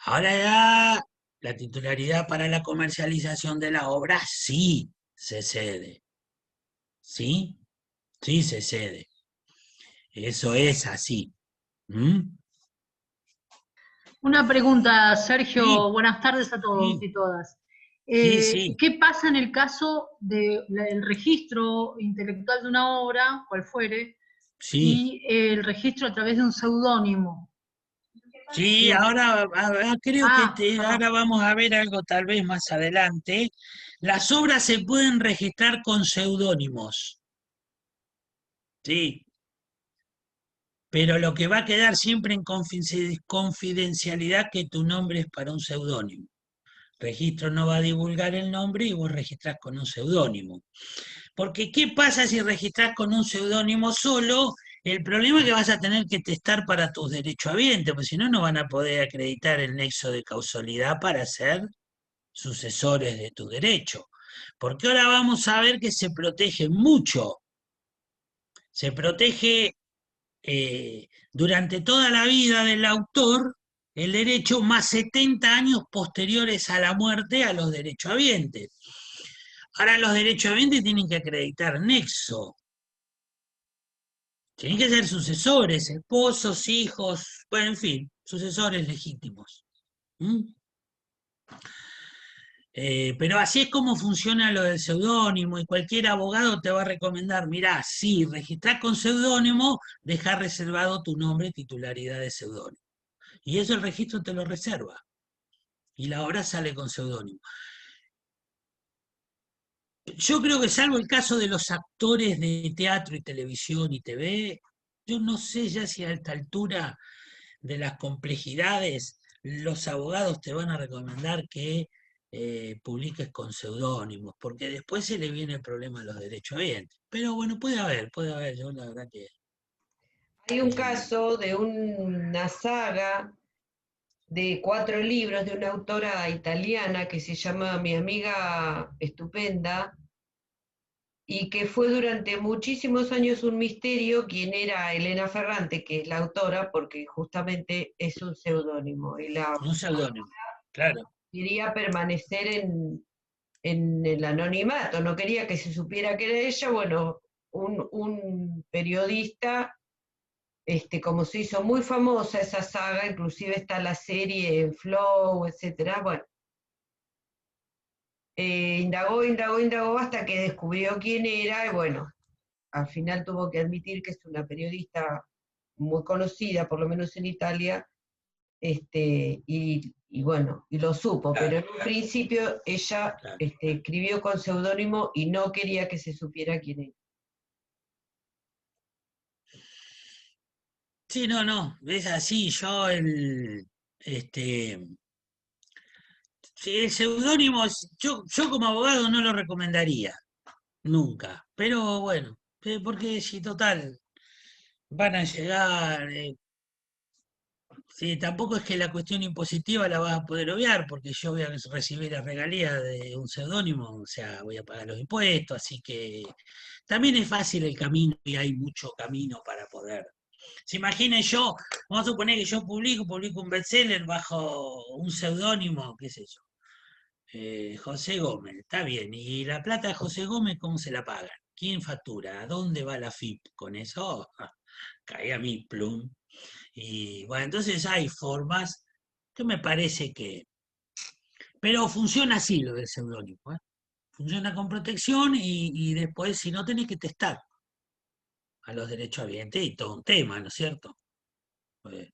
Ahora ya la titularidad para la comercialización de la obra sí se cede. ¿Sí? Sí se cede. Eso es así. ¿Mm? Una pregunta, Sí, Sergio. Buenas tardes a todos sí, y todas. sí, sí, ¿Qué pasa en el caso del registro intelectual de una obra, cual fuere, sí. y el registro a través de un seudónimo? Sí, Digo, ahora creo que perdón. ahora vamos a ver algo tal vez más adelante. Las obras se pueden registrar con seudónimos, sí, pero lo que va a quedar siempre en confidencialidad que tu nombre es para un seudónimo. Registro no va a divulgar el nombre y vos registrás con un seudónimo. Porque ¿qué pasa si registrás con un seudónimo solo? El problema es que vas a tener que testar para tus derechohabientes, porque si no, no van a poder acreditar el nexo de causalidad para ser sucesores de tu derecho. Porque ahora vamos a ver que se protege mucho. Se protege durante toda la vida del autor el derecho más 70 años posteriores a la muerte a los derechohabientes. Ahora los derechohabientes tienen que acreditar nexo. Tienen que ser sucesores, esposos, hijos, bueno, en fin, sucesores legítimos. ¿Mm? Pero así es como funciona lo del seudónimo, y cualquier abogado te va a recomendar, mirá, sí, registrás con seudónimo, deja reservado tu nombre, titularidad de seudónimo. Y eso el registro te lo reserva. Y la obra sale con seudónimo. Yo creo que salvo el caso de los actores de teatro y televisión y TV, yo no sé ya si a esta altura de las complejidades los abogados te van a recomendar que publiques con seudónimos, porque después se le viene el problema a los derechohabientes. Pero bueno, puede haber, yo la verdad que... Hay un caso de una saga de 4 libros de una autora italiana que se llama Mi amiga estupenda, y que fue durante muchísimos años un misterio quién era Elena Ferrante, que es la autora, porque justamente es un seudónimo. Y la Un seudónimo, claro. quería permanecer en el anonimato, no quería que se supiera que era ella. Bueno, un periodista, como se hizo muy famosa esa saga, inclusive está la serie en Flow, etcétera. Bueno, indagó hasta que descubrió quién era, y bueno, al final tuvo que admitir que es una periodista muy conocida, por lo menos en Italia, y bueno, y lo supo, pero en un principio ella escribió con seudónimo y no quería que se supiera quién era. Sí, no, es así, sí, el seudónimo, yo como abogado no lo recomendaría, nunca, pero bueno, porque si total, van a llegar, sí, tampoco es que la cuestión impositiva la vas a poder obviar, porque yo voy a recibir la regalía de un seudónimo, o sea, voy a pagar los impuestos, así que también es fácil el camino y hay mucho camino para poder. Se imaginen yo, vamos a suponer que yo publico un bestseller bajo un seudónimo, qué sé yo, José Gómez, está bien, y la plata de José Gómez, ¿cómo se la pagan? ¿Quién factura? ¿A dónde va la FIP con eso? Cae a mí, plum. Y bueno, entonces hay formas que me parece que... Pero funciona así lo del seudónimo, ¿eh? Funciona con protección y después, si no, tenés que testar a los derechohabientes y todo un tema, ¿no es cierto? Pues,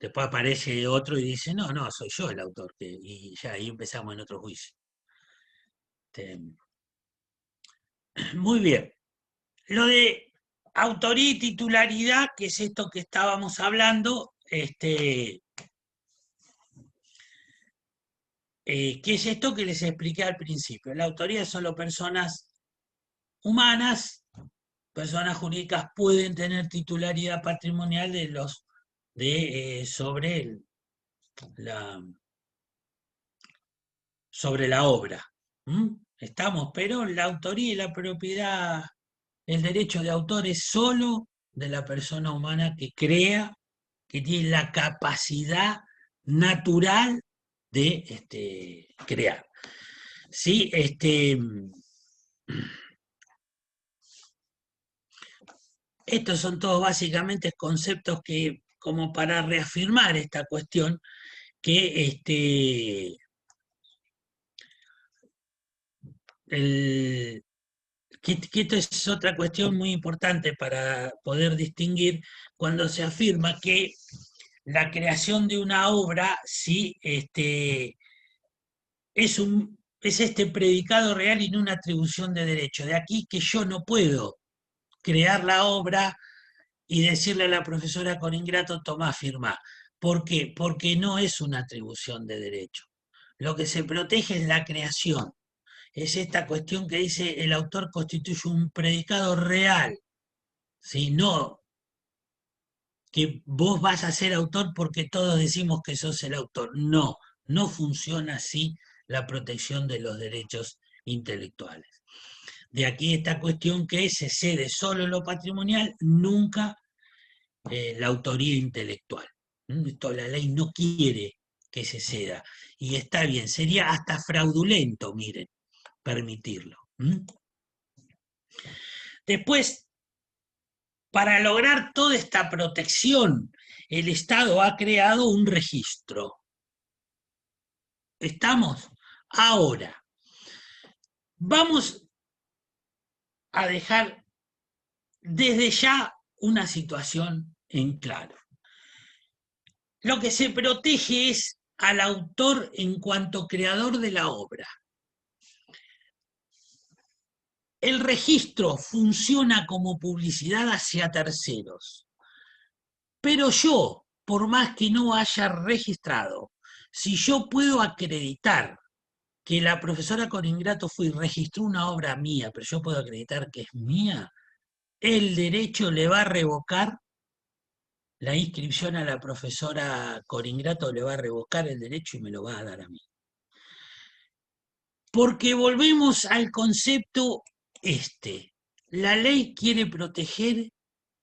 después aparece otro y dice, no, soy yo el autor, y ya ahí empezamos en otro juicio. Muy bien. Lo de autoría y titularidad, que es esto que estábamos hablando, ¿qué es esto que les expliqué al principio? La autoría son solo personas humanas, personas jurídicas pueden tener titularidad patrimonial sobre la obra. Estamos, pero la autoría y la propiedad, el derecho de autor es solo de la persona humana que crea, que tiene la capacidad natural de crear. ¿Sí? Estos son todos básicamente conceptos que, como para reafirmar esta cuestión, que que esto es otra cuestión muy importante para poder distinguir cuando se afirma que la creación de una obra sí, es este predicado real y no una atribución de derecho. De aquí que yo no puedo crear la obra y decirle a la profesora con ingrato, tomá, firmá. ¿Por qué? Porque no es una atribución de derecho. Lo que se protege es la creación. Es esta cuestión que dice el autor constituye un predicado real, ¿sí? No que vos vas a ser autor porque todos decimos que sos el autor. No, no funciona así la protección de los derechos intelectuales. De aquí esta cuestión que se cede solo lo patrimonial, nunca la autoría intelectual. Esto la ley no quiere que se ceda. Y está bien, sería hasta fraudulento, miren, permitirlo. Después, para lograr toda esta protección, el Estado ha creado un registro. ¿Estamos? Ahora, vamos a dejar desde ya una situación en claro. Lo que se protege es al autor en cuanto creador de la obra. El registro funciona como publicidad hacia terceros, pero yo, por más que no haya registrado, si yo puedo acreditar que la profesora Coringrato fue y registró una obra mía, pero yo puedo acreditar que es mía, el derecho le va a revocar la inscripción a la profesora Coringrato, le va a revocar el derecho y me lo va a dar a mí. Porque volvemos al concepto la ley quiere proteger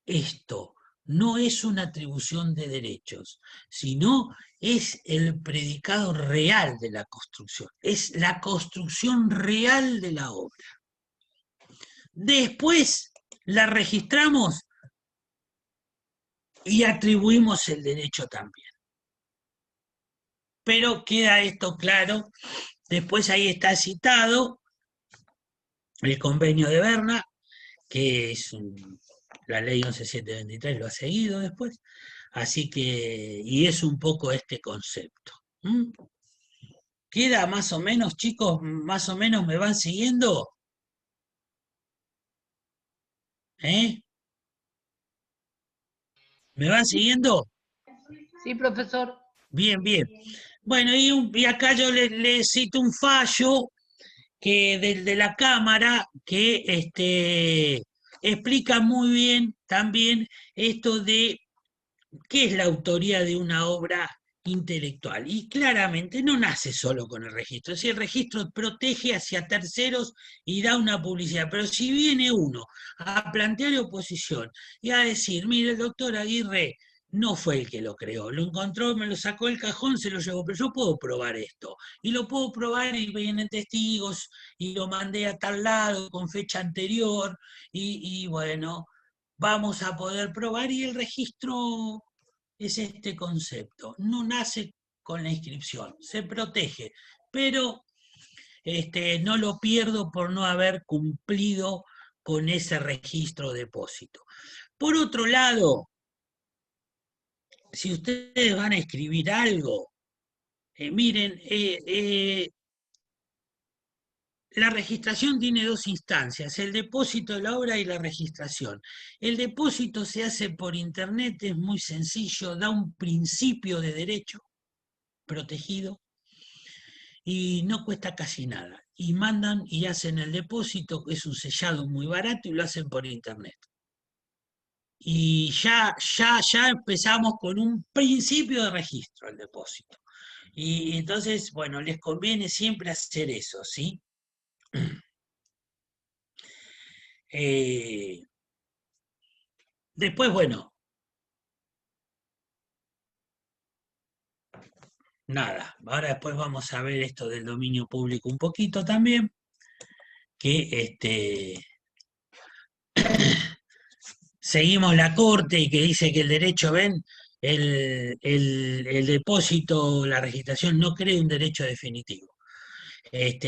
esto, no es una atribución de derechos, sino es el predicado real de la construcción, es la construcción real de la obra. Después la registramos y atribuimos el derecho también. Pero queda esto claro, después ahí está citado el convenio de Berna, que es la ley 11723, lo ha seguido después, así que, y es un poco este concepto. ¿Queda más o menos, chicos, más o menos me van siguiendo? ¿Me van siguiendo? Sí, profesor. Bien, bien. Bueno, y acá yo le cito un fallo que de la Cámara que explica muy bien también esto de qué es la autoría de una obra intelectual. Y claramente no nace solo con el registro. Si el registro protege hacia terceros y da una publicidad, pero si viene uno a plantear oposición y a decir, mire, el doctor Aguirre no fue el que lo creó, lo encontró, me lo sacó del cajón, se lo llevó, pero yo puedo probar esto, y lo puedo probar y vienen testigos, y lo mandé a tal lado con fecha anterior, y bueno, vamos a poder probar, y el registro es este concepto, no nace con la inscripción, se protege, pero no lo pierdo por no haber cumplido con ese registro de depósito. Por otro lado, si ustedes van a escribir algo, miren, la registración tiene dos instancias, el depósito de la obra y la registración. El depósito se hace por internet, es muy sencillo, da un principio de derecho protegido y no cuesta casi nada. Y mandan y hacen el depósito, que es un sellado muy barato, y lo hacen por internet. Y ya empezamos con un principio de registro al depósito. Y entonces, bueno, les conviene siempre hacer eso, ¿sí? Después, bueno, nada, ahora después vamos a ver esto del dominio público un poquito también, que seguimos la corte y que dice que el derecho, ven, el depósito, la registración no crea un derecho definitivo.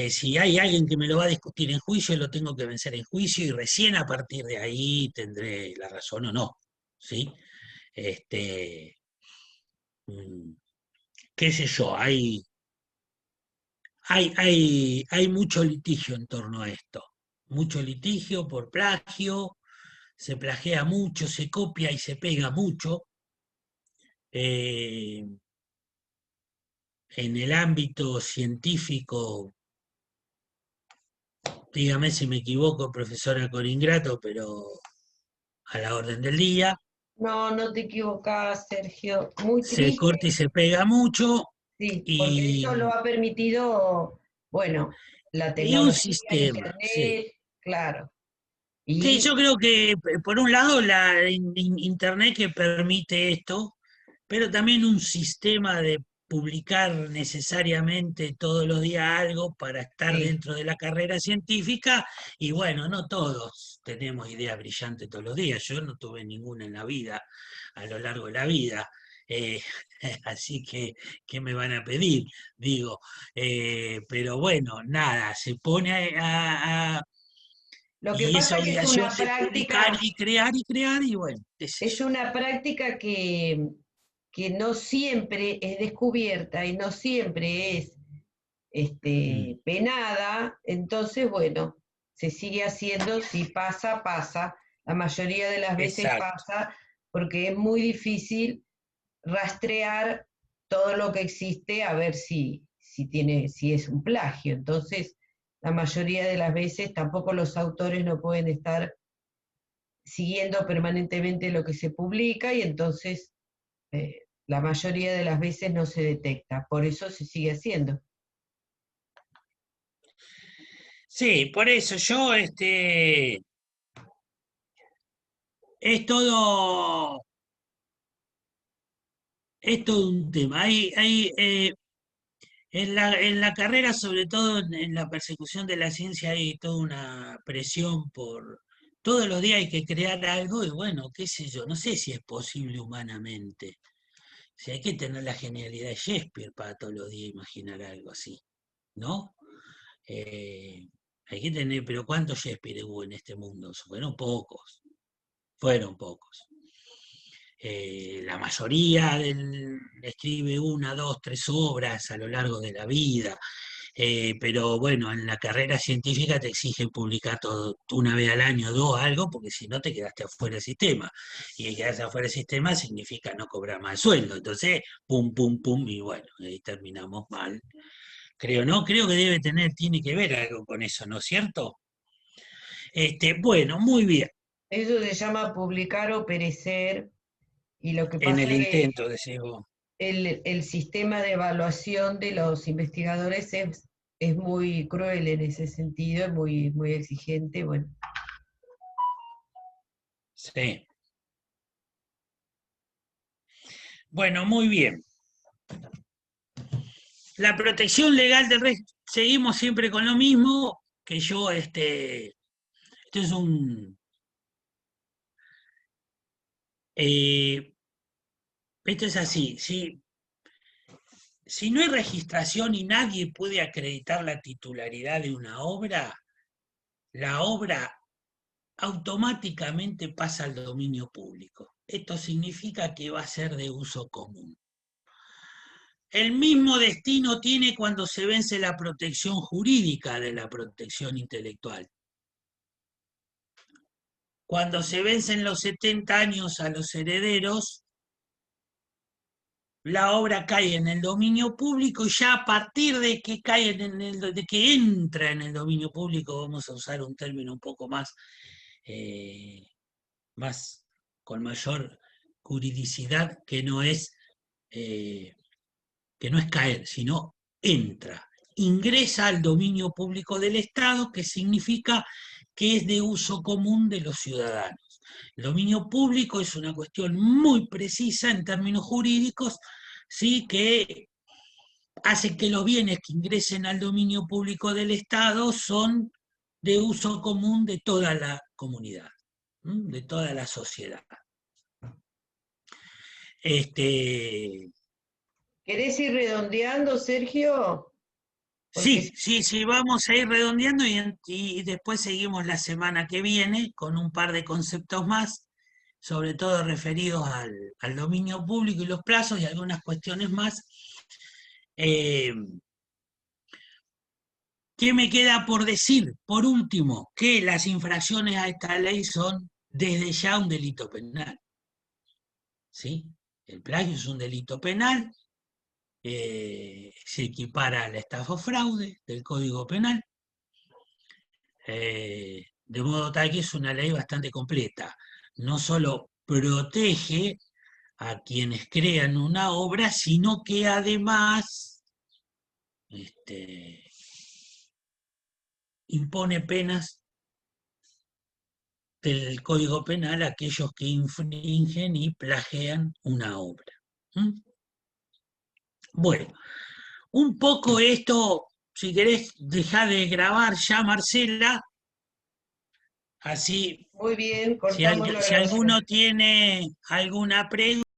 Si hay alguien que me lo va a discutir en juicio, lo tengo que vencer en juicio y recién a partir de ahí tendré la razón o no, ¿sí? Qué sé yo, hay mucho litigio en torno a esto, mucho litigio por plagio, se plagia mucho, se copia y se pega mucho. En el ámbito científico, dígame si me equivoco, profesora Coringrato, pero a la orden del día. No, no te equivocás, Sergio. Muy Se triste. corta y se pega mucho. Sí, porque Y, eso lo ha permitido, bueno, la y un tecnología, sistema, sí. Internet, claro. Sí, Y yo creo que por un lado la Internet que permite esto, pero también un sistema de publicar necesariamente todos los días algo para estar sí, dentro de la carrera científica, y bueno, no todos tenemos ideas brillantes todos los días, yo no tuve ninguna en la vida, a lo largo de la vida, Así que, ¿qué me van a pedir? Digo, pero bueno, nada, se pone Lo que y esa pasa es que es obligación una de publicar práctica, y crear, y bueno, qué sé es yo. una práctica que no siempre es descubierta y no siempre es Mm, penada, entonces, bueno, se sigue haciendo, si pasa, pasa. La mayoría de las veces exacto. pasa porque es muy difícil rastrear todo lo que existe a ver si es un plagio. Entonces, la mayoría de las veces tampoco los autores no pueden estar siguiendo permanentemente lo que se publica y entonces la mayoría de las veces no se detecta. Por eso se sigue haciendo. Sí, por eso yo, es todo, es todo un tema. En la carrera, sobre todo en la persecución de la ciencia, hay toda una presión por... Todos los días hay que crear algo y bueno, qué sé yo, no sé si es posible humanamente. Si hay que tener la genialidad de Shakespeare para todos los días imaginar algo así, ¿no? Eh, hay que tener, pero ¿cuántos Shakespeare hubo en este mundo? Fueron pocos, fueron pocos. La mayoría escribe una, dos, tres obras a lo largo de la vida. Pero bueno, en la carrera científica te exigen publicar todo, una vez al año, dos, algo, porque si no te quedaste afuera del sistema. Y quedarse afuera del sistema significa no cobrar más sueldo. Entonces, pum, pum, pum, y bueno, ahí terminamos mal. Creo, ¿no? Creo que tiene que ver algo con eso, ¿no es cierto? Bueno, muy bien. Eso se llama publicar o perecer, y lo que En pasa el es que intento, decís vos. el sistema de evaluación de los investigadores es muy cruel en ese sentido, es muy, muy exigente. Bueno, Sí. Bueno, muy bien. La protección legal del resto, seguimos siempre con lo mismo, que yo, esto es eh, esto es así, si no hay registración y nadie puede acreditar la titularidad de una obra, la obra automáticamente pasa al dominio público. Esto significa que va a ser de uso común. El mismo destino tiene cuando se vence la protección jurídica de la protección intelectual. Cuando se vencen los 70 años a los herederos, la obra cae en el dominio público y ya a partir de que de que entra en el dominio público, vamos a usar un término un poco eh, más con mayor juridicidad, eh, que no es caer, sino entra, ingresa al dominio público del Estado, que significa que es de uso común de los ciudadanos. El dominio público es una cuestión muy precisa en términos jurídicos, ¿sí? Que hace que los bienes que ingresen al dominio público del Estado son de uso común de toda la comunidad, de toda la sociedad. Este, ¿querés ir redondeando, Sergio? Porque sí, sí, sí, vamos a ir redondeando y después seguimos la semana que viene con un par de conceptos más, sobre todo referidos al dominio público y los plazos y algunas cuestiones más. Eh, ¿Qué me queda por decir? Por último, que las infracciones a esta ley son desde ya un delito penal. ¿Sí? El plagio es un delito penal, se equipara a la estafa o fraude del Código Penal, de modo tal que es una ley bastante completa. No solo protege a quienes crean una obra, sino que además impone penas del Código Penal a aquellos que infringen y plagian una obra. ¿Mm? Bueno, un poco esto, si querés dejar de grabar ya, Marcela, así muy bien, si, cortamos la si alguno grabación. tiene alguna pregunta.